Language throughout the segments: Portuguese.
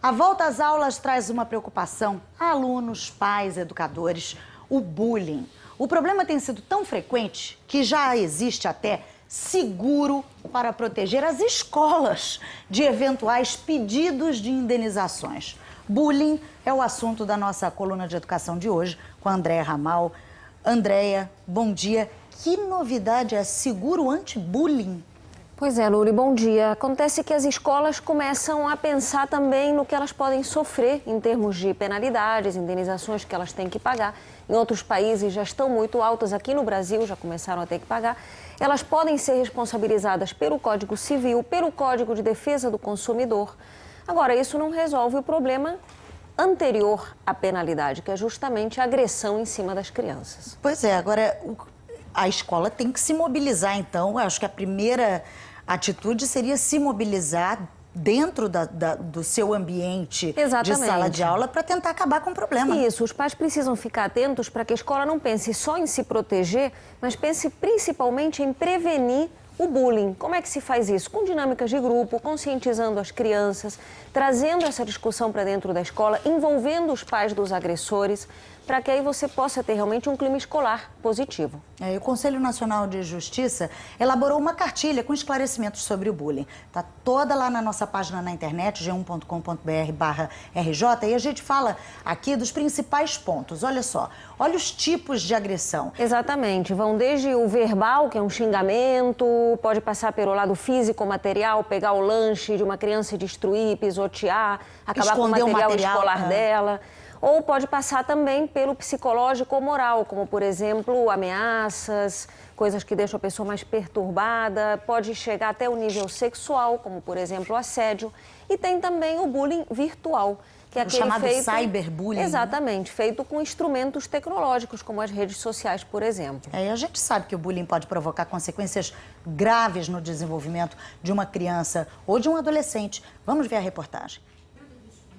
A volta às aulas traz uma preocupação a alunos, pais, educadores, o bullying. O problema tem sido tão frequente que já existe até seguro para proteger as escolas de eventuais pedidos de indenizações. Bullying é o assunto da nossa coluna de educação de hoje com a Andréia Ramal. Andréia, bom dia. Que novidade é seguro anti-bullying? Pois é, Luli, bom dia. Acontece que as escolas começam a pensar também no que elas podem sofrer em termos de penalidades, indenizações que elas têm que pagar. Em outros países já estão muito altas, aqui no Brasil já começaram a ter que pagar. Elas podem ser responsabilizadas pelo Código Civil, pelo Código de Defesa do Consumidor. Agora, isso não resolve o problema anterior à penalidade, que é justamente a agressão em cima das crianças. Pois é, agora a escola tem que se mobilizar, então. Eu acho que a primeira atitude seria se mobilizar dentro do seu ambiente de sala de aula para tentar acabar com o problema. Isso, os pais precisam ficar atentos para que a escola não pense só em se proteger, mas pense principalmente em prevenir o bullying. Como é que se faz isso? Com dinâmicas de grupo, conscientizando as crianças, trazendo essa discussão para dentro da escola, envolvendo os pais dos agressores, para que aí você possa ter realmente um clima escolar positivo. O Conselho Nacional de Justiça elaborou uma cartilha com esclarecimentos sobre o bullying. Está toda lá na nossa página na internet, g1.com.br/RJ, e a gente fala aqui dos principais pontos. Olha só, olha os tipos de agressão. Exatamente, vão desde o verbal, que é um xingamento, pode passar pelo lado físico, material, pegar o lanche de uma criança e destruir, pisotear, acabar com o material escolar dela. Ou pode passar também pelo psicológico ou moral, como, por exemplo, ameaças, coisas que deixam a pessoa mais perturbada. Pode chegar até o nível sexual, como, por exemplo, assédio. E tem também o bullying virtual, que é aquele chamado cyberbullying. Exatamente, feito com instrumentos tecnológicos, como as redes sociais, por exemplo. E a gente sabe que o bullying pode provocar consequências graves no desenvolvimento de uma criança ou de um adolescente. Vamos ver a reportagem.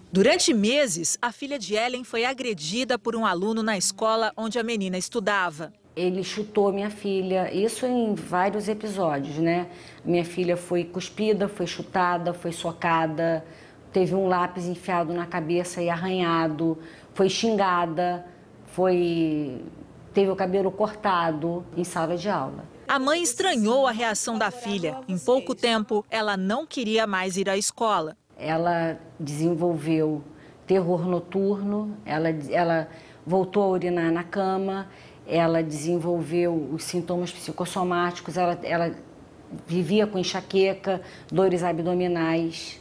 Durante meses, a filha de Ellen foi agredida por um aluno na escola onde a menina estudava. Ele chutou minha filha, isso em vários episódios, né? Minha filha foi cuspida, foi chutada, foi socada, teve um lápis enfiado na cabeça e arranhado, foi xingada, teve o cabelo cortado em sala de aula. A mãe estranhou a reação da filha. Em pouco tempo, ela não queria mais ir à escola. Ela desenvolveu terror noturno, ela voltou a urinar na cama, ela desenvolveu os sintomas psicossomáticos, ela vivia com enxaqueca, dores abdominais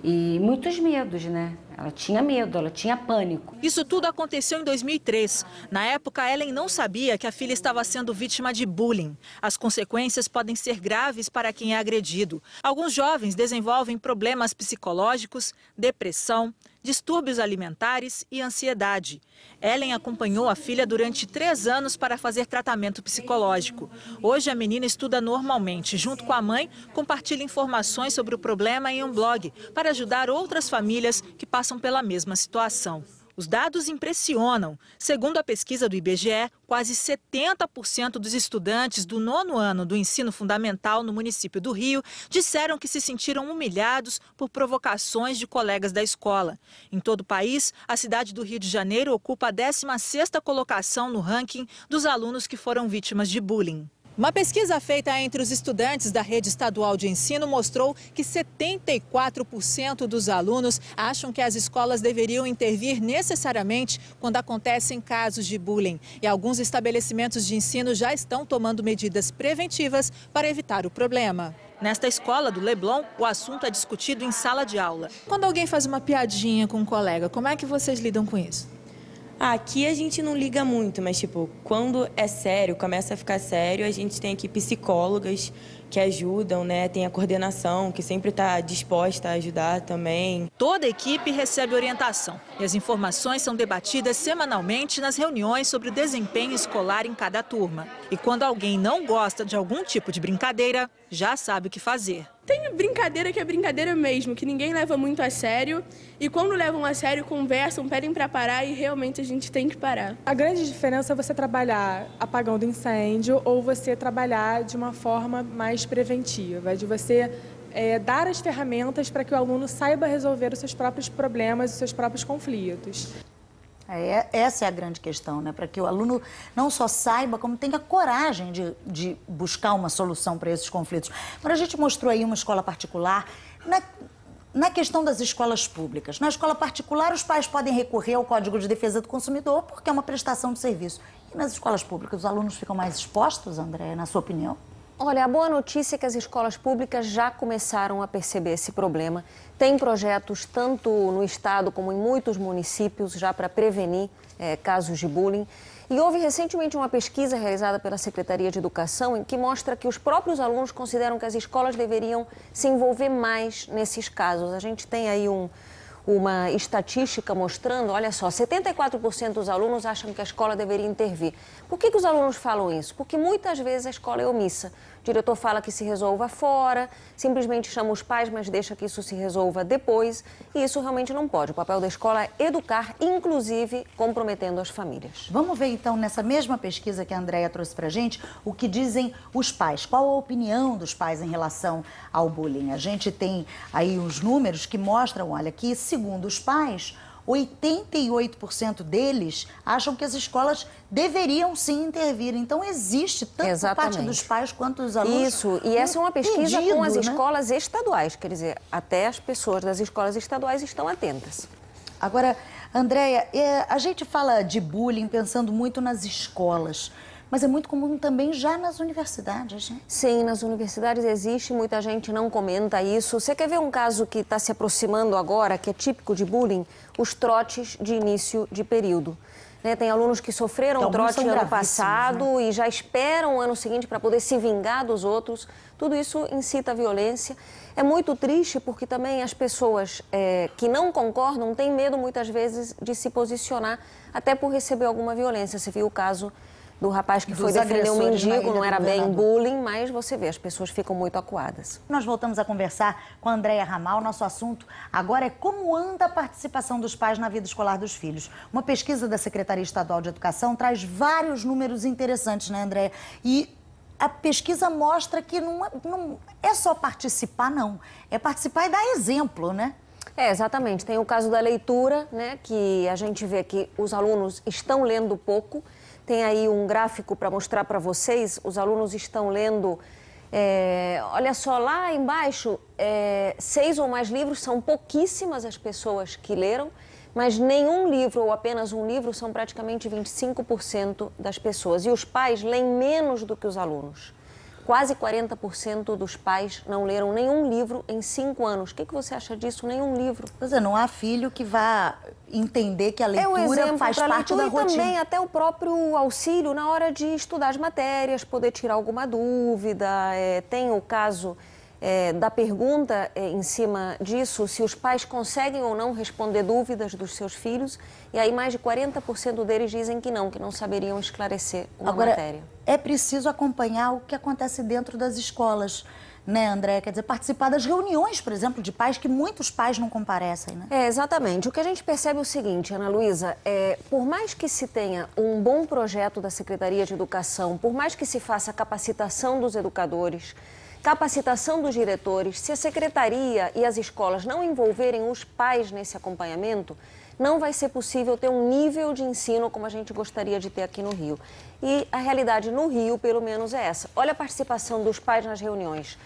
e muitos medos, né? Ela tinha medo, ela tinha pânico. Isso tudo aconteceu em 2003. Na época, Ellen não sabia que a filha estava sendo vítima de bullying. As consequências podem ser graves para quem é agredido. Alguns jovens desenvolvem problemas psicológicos, depressão, distúrbios alimentares e ansiedade. Ellen acompanhou a filha durante 3 anos para fazer tratamento psicológico. Hoje, a menina estuda normalmente. Junto com a mãe, compartilha informações sobre o problema em um blog para ajudar outras famílias que passam pela mesma situação. Os dados impressionam. Segundo a pesquisa do IBGE, quase 70% dos estudantes do 9º ano do ensino fundamental no município do Rio disseram que se sentiram humilhados por provocações de colegas da escola. Em todo o país, a cidade do Rio de Janeiro ocupa a 16ª colocação no ranking dos alunos que foram vítimas de bullying. Uma pesquisa feita entre os estudantes da rede estadual de ensino mostrou que 74% dos alunos acham que as escolas deveriam intervir necessariamente quando acontecem casos de bullying. E alguns estabelecimentos de ensino já estão tomando medidas preventivas para evitar o problema. Nesta escola do Leblon, o assunto é discutido em sala de aula. Quando alguém faz uma piadinha com um colega, como é que vocês lidam com isso? Aqui a gente não liga muito, mas, quando é sério, começa a ficar sério, a gente tem aqui psicólogas que ajudam, né? Tem a coordenação, que sempre está disposta a ajudar também. Toda a equipe recebe orientação e as informações são debatidas semanalmente nas reuniões sobre o desempenho escolar em cada turma. E quando alguém não gosta de algum tipo de brincadeira, já sabe o que fazer. Tem brincadeira que é brincadeira mesmo, que ninguém leva muito a sério. E quando levam a sério, conversam, pedem para parar e realmente a gente tem que parar. A grande diferença é você trabalhar apagando incêndio ou você trabalhar de uma forma mais preventiva, de você dar as ferramentas para que o aluno saiba resolver os seus próprios problemas, os seus próprios conflitos. Essa é a grande questão, né? Para que o aluno não só saiba, como tenha coragem de buscar uma solução para esses conflitos. Quando a gente mostrou aí uma escola particular, na questão das escolas públicas, na escola particular os pais podem recorrer ao Código de Defesa do Consumidor porque é uma prestação de serviço. E nas escolas públicas os alunos ficam mais expostos, André, na sua opinião? Olha, a boa notícia é que as escolas públicas já começaram a perceber esse problema. Tem projetos tanto no estado como em muitos municípios já para prevenir casos de bullying. E houve recentemente uma pesquisa realizada pela Secretaria de Educação em que mostra que os próprios alunos consideram que as escolas deveriam se envolver mais nesses casos. A gente tem aí uma estatística mostrando, olha só, 74% dos alunos acham que a escola deveria intervir. Por que os alunos falam isso? Porque muitas vezes a escola é omissa. O diretor fala que se resolva fora, simplesmente chama os pais, mas deixa que isso se resolva depois. E isso realmente não pode. O papel da escola é educar, inclusive comprometendo as famílias. Vamos ver então, nessa mesma pesquisa que a Andréia trouxe pra gente, o que dizem os pais. Qual a opinião dos pais em relação ao bullying? A gente tem aí os números que mostram, olha, que segundo os pais, 88% deles acham que as escolas deveriam sim intervir. Então, existe tanto por parte dos pais quanto dos alunos. Isso, e essa é uma pesquisa com as escolas né? estaduais, quer dizer, até as pessoas das escolas estaduais estão atentas. Agora, Andréia, a gente fala de bullying pensando muito nas escolas, mas é muito comum também já nas universidades, né? Sim, nas universidades existe, muita gente não comenta isso. Você quer ver um caso que está se aproximando agora, que é típico de bullying? Os trotes de início de período. Né? Tem alunos que sofreram trote ano passado, né? E já esperam o ano seguinte para poder se vingar dos outros. Tudo isso incita a violência. É muito triste porque também as pessoas que não concordam têm medo muitas vezes de se posicionar, até por receber alguma violência. Você viu o caso do rapaz que foi defender um mendigo, não era bem bullying, mas você vê, as pessoas ficam muito acuadas. Nós voltamos a conversar com a Andréia Ramal. Nosso assunto agora é como anda a participação dos pais na vida escolar dos filhos. Uma pesquisa da Secretaria Estadual de Educação traz vários números interessantes, né, Andréia? E a pesquisa mostra que não é só participar, não. É participar e dar exemplo, né? Exatamente. Tem o caso da leitura, né, que a gente vê que os alunos estão lendo pouco. Tem aí um gráfico para mostrar para vocês, os alunos estão lendo, olha só, lá embaixo, 6 ou mais livros, são pouquíssimas as pessoas que leram, mas nenhum livro ou apenas um livro são praticamente 25% das pessoas. E os pais leem menos do que os alunos. Quase 40% dos pais não leram nenhum livro em 5 anos. O que você acha disso? Nenhum livro. Pois é, não há filho que vá entender que a leitura faz parte da rotina. E também até o próprio auxílio na hora de estudar as matérias, poder tirar alguma dúvida. Tem o caso da pergunta em cima disso, se os pais conseguem ou não responder dúvidas dos seus filhos. E aí mais de 40% deles dizem que não saberiam esclarecer uma matéria. É preciso acompanhar o que acontece dentro das escolas, né, André? Quer dizer, participar das reuniões, por exemplo, de pais, que muitos pais não comparecem, né? Exatamente. O que a gente percebe é o seguinte, Ana Luísa, por mais que se tenha um bom projeto da Secretaria de Educação, por mais que se faça a capacitação dos educadores, capacitação dos diretores, se a secretaria e as escolas não envolverem os pais nesse acompanhamento, não vai ser possível ter um nível de ensino como a gente gostaria de ter aqui no Rio. E a realidade no Rio, pelo menos, é essa. Olha a participação dos pais nas reuniões.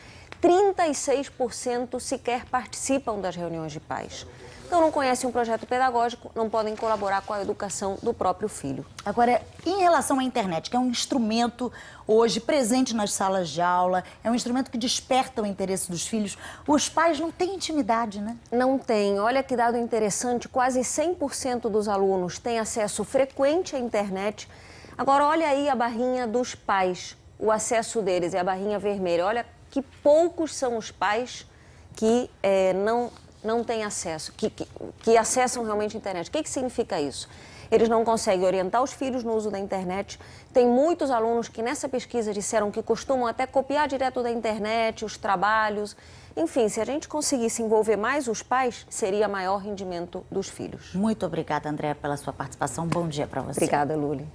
36% sequer participam das reuniões de pais. Então, não conhecem um projeto pedagógico, não podem colaborar com a educação do próprio filho. Agora, em relação à internet, que é um instrumento hoje presente nas salas de aula, é um instrumento que desperta o interesse dos filhos, os pais não têm intimidade, né? Não tem. Olha que dado interessante, quase 100% dos alunos têm acesso frequente à internet. Agora, olha aí a barrinha dos pais, o acesso deles é a barrinha vermelha. Olha que poucos são os pais que não têm acesso, que acessam realmente a internet. O que significa isso? Eles não conseguem orientar os filhos no uso da internet. Tem muitos alunos que nessa pesquisa disseram que costumam até copiar direto da internet os trabalhos. Enfim, se a gente conseguisse envolver mais os pais, seria maior rendimento dos filhos. Muito obrigada, Andréia, pela sua participação. Bom dia para você. Obrigada, Luli.